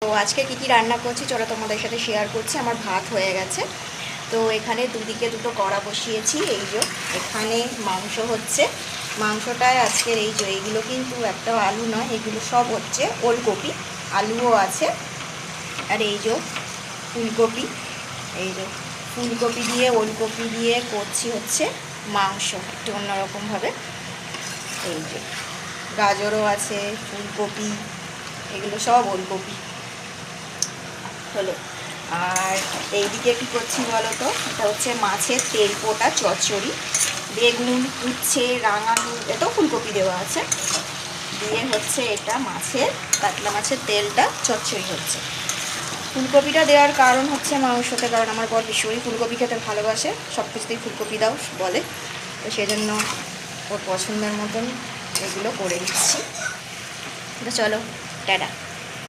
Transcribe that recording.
তো আজকে কী রান্না করছি চলো তোমাদের সাথে শেয়ার করছি। আমার ভাত হয়ে গেছে, তো এখানে দুদিকে দুটো কড়া বসিয়েছি। এই যে এখানে মাংস হচ্ছে, মাংসটায় আজকের এই যে এইগুলো কিন্তু একটা আলু নয়, এগুলো সব হচ্ছে ওলকপি, আলুও আছে। আর এই যে ফুলকপি, এই যে ফুলকপি দিয়ে ওলকপি দিয়ে করছি হচ্ছে মাংস একটু অন্যরকমভাবে। এই যে গাজরও আছে, ফুলকপি, এগুলো সব ওলকপি হলো। আর এইদিকে কী করছি বলো তো, এটা হচ্ছে মাছের তেল পোটা চচ্চড়ি, বেগুন, উচ্ছে, রাঙালু, এটাও ফুলকপি দেওয়া আছে, দিয়ে হচ্ছে এটা মাছের কাতলা মাছের তেলটা চচ্চড়ি হচ্ছে। ফুলকপিটা দেওয়ার কারণ হচ্ছে মাংসতে, কারণ আমার বর ভীষণই ফুলকপি খেতে ভালোবাসে, সব কিছুতেই ফুলকপি দাও বলে, তো সেজন্য ওর পছন্দের মতন এগুলো করে দিচ্ছি। তো চলো টাটা।